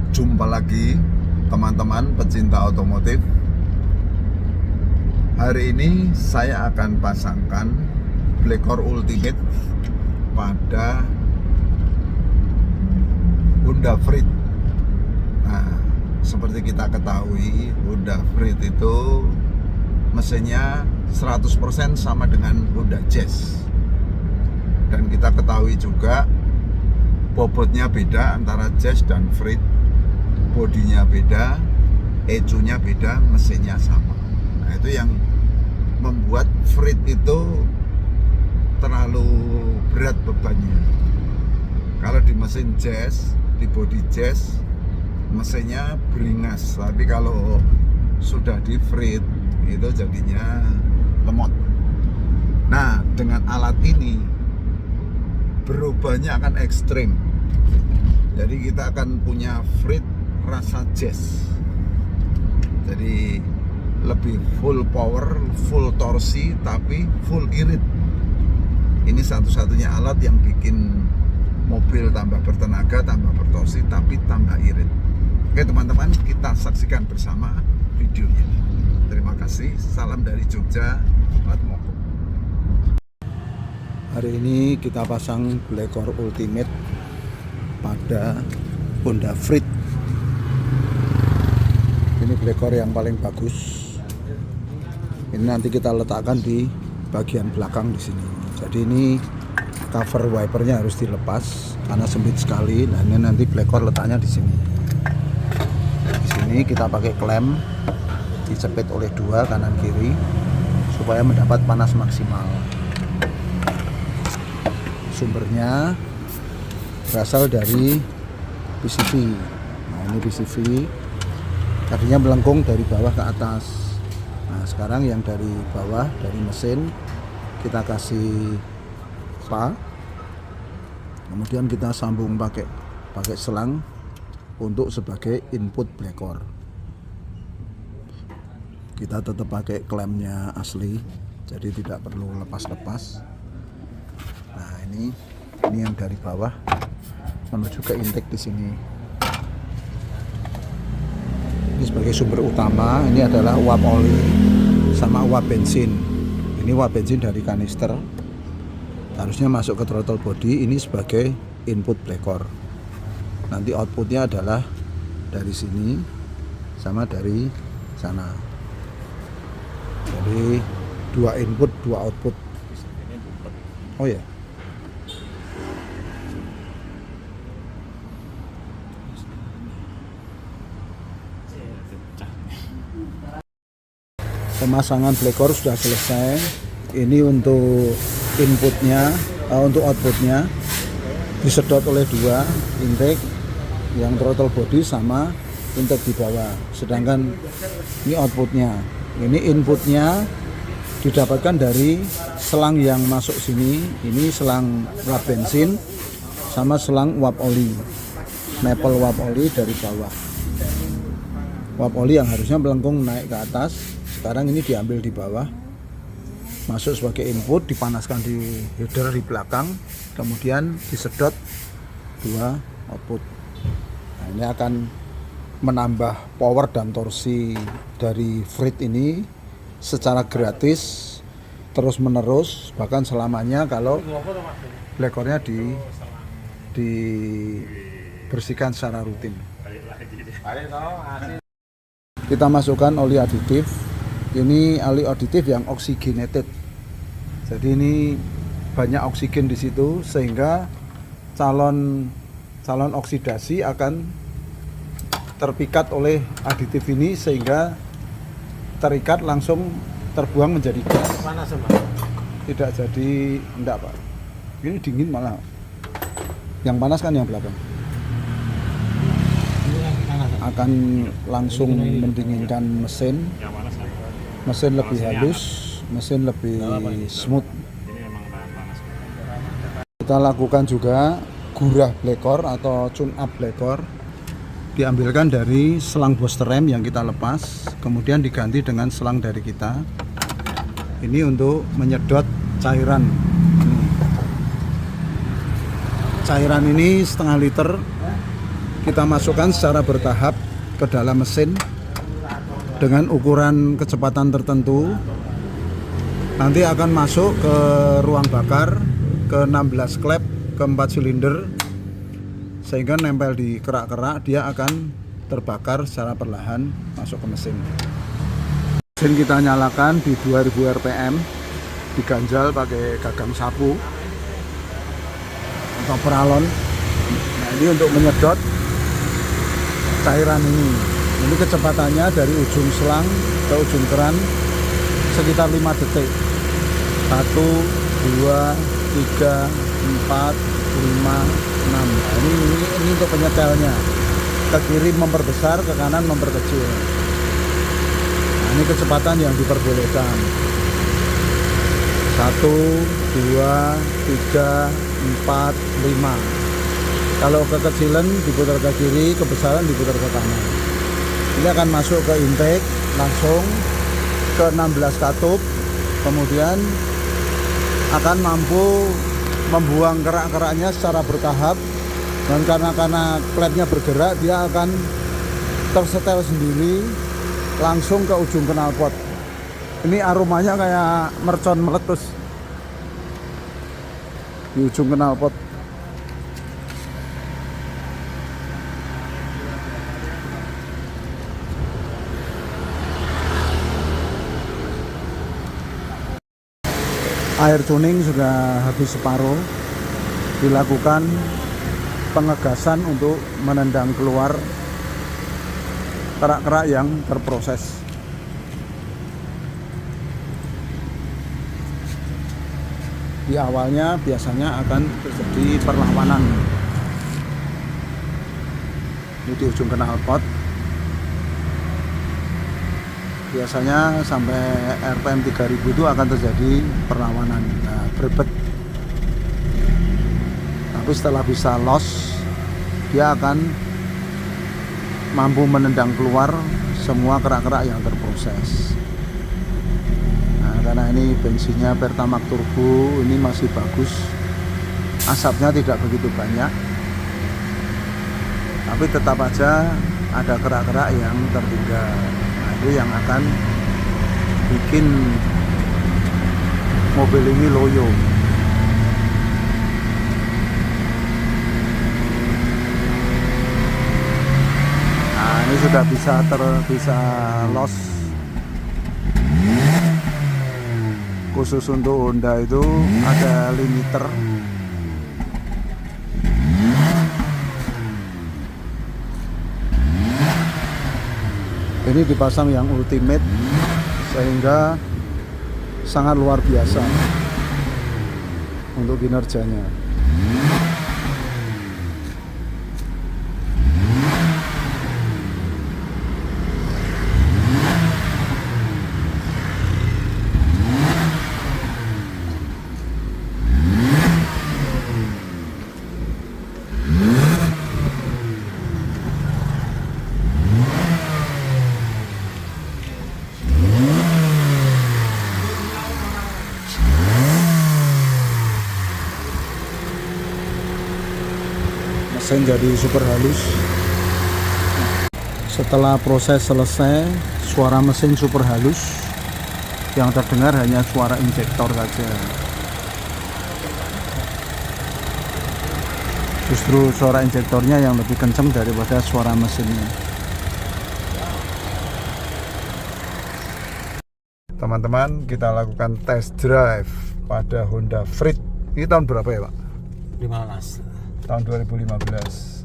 Jumpa lagi teman-teman pecinta otomotif. Hari ini saya akan pasangkan Blackcore Ultimate pada Honda Freed. Nah, seperti kita ketahui, Honda Freed itu mesinnya 100% sama dengan Honda Jazz. Dan kita ketahui juga bobotnya beda antara Jazz dan Freed. Bodinya beda, ECU-nya beda, mesinnya sama. Nah, itu yang membuat Freed itu terlalu berat bebannya. Kalau di mesin Jazz, di bodi Jazz, mesinnya beringas. Tapi kalau sudah di Freed, itu jadinya lemot. Nah, dengan alat ini berubahnya akan ekstrim. Jadi kita akan punya Freed rasa Jazz. Jadi lebih full power, full torsi, tapi full irit. Ini satu-satunya alat yang bikin mobil tambah bertenaga, tambah bertorsi, tapi tambah irit. Oke teman-teman, kita saksikan bersama videonya. Terima kasih, salam dari Jogja, Latmoko. Hari ini kita pasang Blackcore Ultimate pada Honda Freed. Ini Blackcore yang paling bagus. Ini nanti kita letakkan di bagian belakang di sini. Jadi ini cover wipernya harus dilepas karena sempit sekali. Nah, ini nanti Blackcore letaknya di sini. Di sini kita pakai klem, dicepit oleh dua kanan kiri supaya mendapat panas maksimal. Sumbernya berasal dari PCV. Nah, ini PCV. Tadinya melengkung dari bawah ke atas. Nah, sekarang yang dari bawah, dari mesin kita kasih spa. Kemudian kita sambung pakai selang untuk sebagai input Blackcore. Kita tetap pakai klemnya asli, jadi tidak perlu lepas-lepas. Nah, ini yang dari bawah menuju ke intake di sini. Ini sebagai sumber utama, ini adalah uap oli sama uap bensin. Ini uap bensin dari kanister, harusnya masuk ke throttle body. Ini sebagai input Blackcore. Nanti outputnya adalah dari sini sama dari sana. Jadi dua input, dua output. Oh ya. Pemasangan Blackcore sudah selesai. Ini untuk inputnya, untuk outputnya disedot oleh dua intake, yang throttle body sama intake di bawah. Sedangkan ini outputnya, ini inputnya didapatkan dari selang yang masuk sini. Ini selang uap bensin sama selang uap oli, maple uap oli dari bawah. Uap oli yang harusnya melengkung naik ke atas, sekarang ini diambil di bawah, masuk sebagai input, dipanaskan di header di belakang, kemudian disedot dua output. Nah, ini akan menambah power dan torsi dari Freed ini secara gratis, terus menerus, bahkan selamanya kalau Blackcore-nya dibersihkan secara rutin. Kita masukkan oli aditif. Ini oli aditif yang oxygenated. Jadi ini banyak oksigen di situ sehingga calon oksidasi akan terpikat oleh aditif ini sehingga terikat langsung terbuang menjadi gas. Panas, Pak? Tidak jadi, enggak, Pak. Ini dingin malah. Yang panas kan yang belakang. Akan langsung mendinginkan mesin. Mesin lebih halus, mesin lebih smooth. Kita lakukan juga gurah Blackcore atau tune up Blackcore. Diambilkan dari selang booster rem yang kita lepas, kemudian diganti dengan selang dari kita. Ini untuk menyedot cairan. Cairan ini setengah liter kita masukkan secara bertahap ke dalam mesin dengan ukuran kecepatan tertentu. Nanti akan masuk ke ruang bakar ke 16 klep ke 4 silinder, sehingga nempel di kerak-kerak, dia akan terbakar secara perlahan masuk ke mesin. Mesin kita nyalakan di 2000 rpm, diganjal pakai gagang sapu atau peralon. Nah, ini untuk menyedot cairan ini. Ini kecepatannya dari ujung selang ke ujung keran sekitar 5 detik. 1, 2, 3, 4, 5, 6. Nah, ini untuk penyetelnya. Ke kiri memperbesar, ke kanan memperkecil. Nah, ini kecepatan yang diperbolehkan. 1, 2, 3, 4, 5. Kalau kekecilan diputar ke kiri, kebesaran diputar ke kanan. Ini akan masuk ke intake langsung ke 16 katup, kemudian akan mampu membuang kerak-keraknya secara bertahap, dan karena klepnya bergerak, dia akan tersetel sendiri langsung ke ujung knalpot. Ini aromanya kayak mercon meletus di ujung knalpot. Air tuning sudah habis separuh, dilakukan pengegasan untuk menendang keluar kerak-kerak yang terproses. Di awalnya biasanya akan terjadi perlawanan di ujung knalpot. Biasanya sampai RPM 3000 itu akan terjadi perlawanan, berbet. Tapi setelah bisa loss, dia akan mampu menendang keluar semua kerak-kerak yang terproses. Nah, karena ini bensinnya Pertamax Turbo, ini masih bagus, asapnya tidak begitu banyak, tapi tetap aja ada kerak-kerak yang tertinggal. Itu yang akan bikin mobil ini loyo. Nah, ini sudah bisa loss. Khusus untuk Honda itu ada limiter. Ini dipasang yang ultimate sehingga sangat luar biasa untuk kinerjanya. Mesin jadi super halus. Setelah proses selesai, suara mesin super halus. Yang terdengar hanya suara injektor saja. Justru suara injektornya yang lebih kencang daripada suara mesinnya. Teman-teman, kita lakukan test drive pada Honda Freed. Ini tahun berapa ya, Pak? 15. Tahun 2015.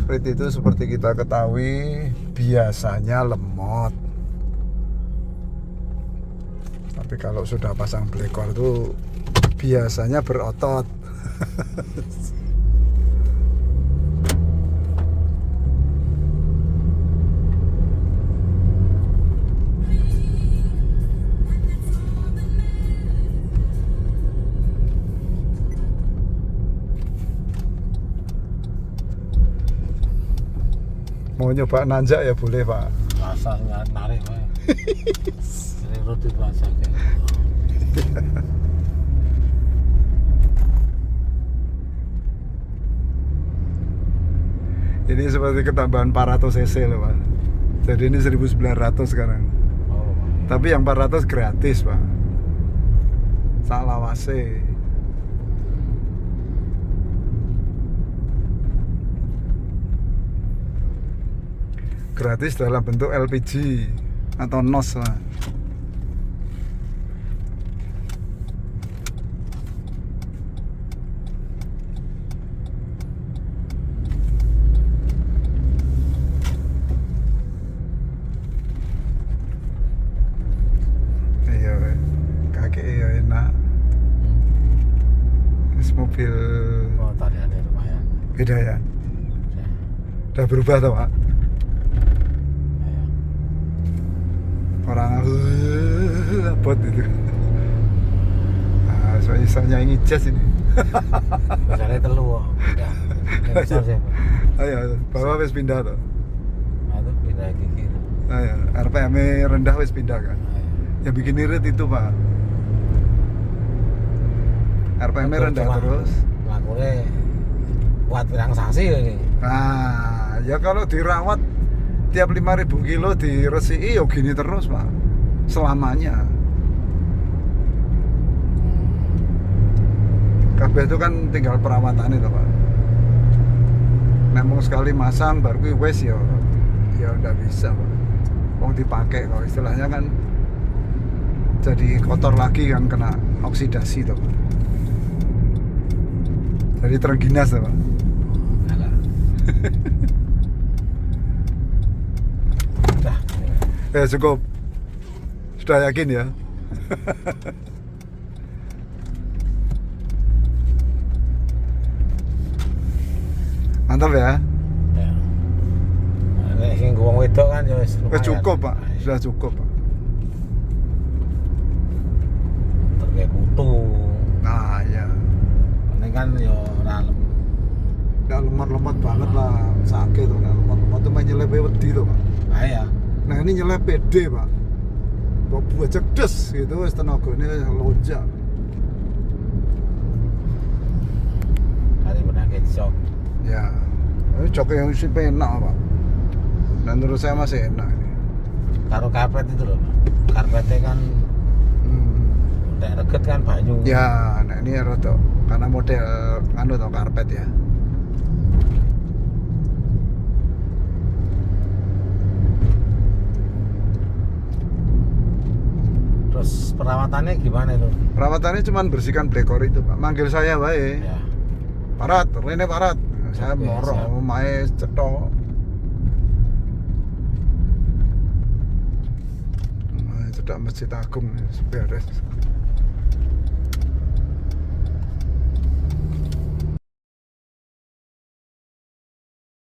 Freed itu seperti kita ketahui biasanya lemot, tapi kalau sudah pasang blekor itu biasanya berotot. Mau nyoba nanjak ya boleh, Pak. Rasa narik wae. Ini roti rasa kayak. Ini seperti ketambahan 400 cc loh Pak. Jadi ini 1900 sekarang. Oh. Tapi yang 400 gratis Pak. Salah wase. Gratis dalam bentuk LPG atau NOS Pak. Iya, kakek ya enak. Ini mobil Oh, tadi ada lumayan. beda ya. Ya. Udah berubah tuh Pak. Ya. Orang bot itu. Nah, soalnya nyanyi jazz ini. Misalnya telu kok. Ya. Yang besar sih, Pak. Ayo, bawa wis pindah tuh. Nah, itu pindah ke kiri. Ayo, RPM rendah wis pindah kan. Ayo. Yang bikin irit itu Pak. RPM rendah Cuma terus. Lakunya buat pirang sasi ini. Nah, ya kalau dirawat tiap 5.000 kilo diresiki ya gini terus Pak. Selamanya. Kabeh itu kan tinggal perawatan itu Pak. Namun sekali masang baru kuwi wis ya ndak bisa Pak. Wong dipakai kalau istilahnya kan jadi kotor lagi kan, kena oksidasi tuh Pak. Jadi terengginas tuh Pak. Alah. Dah. Cukup. Sudah yakin ya? Mantap ya? Ya. Nek sing wong wedok kan ya wis lumayan. Cukup Pak, sudah cukup Pak. Terkait kutu. Nah ya, Ini kan ya ora nggak lemot-lemot banget lah, sakit tuh, nggak lemot-lemot tuh main nyelip wedi tuh Pak. ya. Nah ini nyelip pede Pak. Kok buat cedes gitu, wis tenaganya lonjak. Hari penyakit shock. Ya, ini cok yang sih enak Pak. Dan menurut saya masih enak ini. Karo karpet itu loh. Karpetnya kan nek reget kan banyu. Ya, nah ini rada karena model anu tau karpet ya. Terus perawatannya gimana itu? Perawatannya cuma bersihkan blekor itu Pak. Manggil saya baik. Ya. Parat, Rene Parat. Saya Oke, moro, siap. mae cetok. Mae cetok Masjid Agung beres.